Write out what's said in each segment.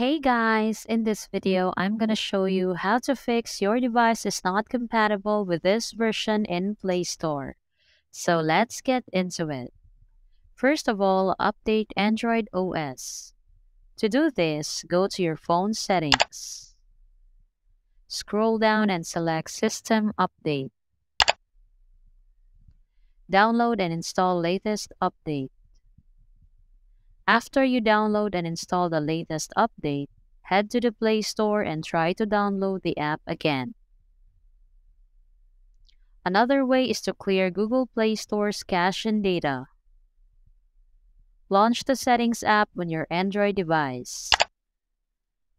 Hey guys, in this video, I'm gonna show you how to fix your device is not compatible with this version in Play Store. So let's get into it. First of all, update Android OS. To do this, go to your phone settings. Scroll down and select System Update. Download and install latest update. After you download and install the latest update, head to the Play Store and try to download the app again. Another way is to clear Google Play Store's cache and data. Launch the Settings app on your Android device.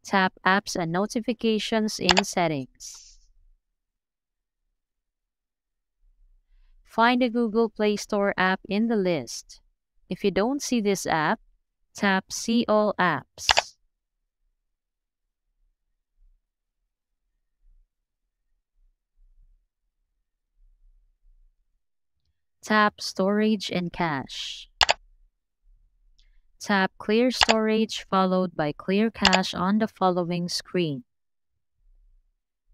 Tap Apps and Notifications in Settings. Find the Google Play Store app in the list. If you don't see this app, tap See All Apps. Tap Storage and Cache. Tap Clear Storage followed by Clear Cache on the following screen.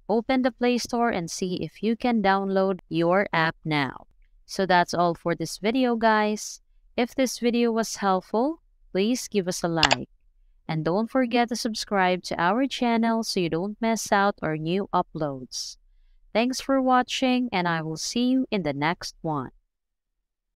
Open the Play Store and see if you can download your app now. So that's all for this video, guys. If this video was helpful, please give us a like. And don't forget to subscribe to our channel so you don't miss out our new uploads. Thanks for watching, and I will see you in the next one.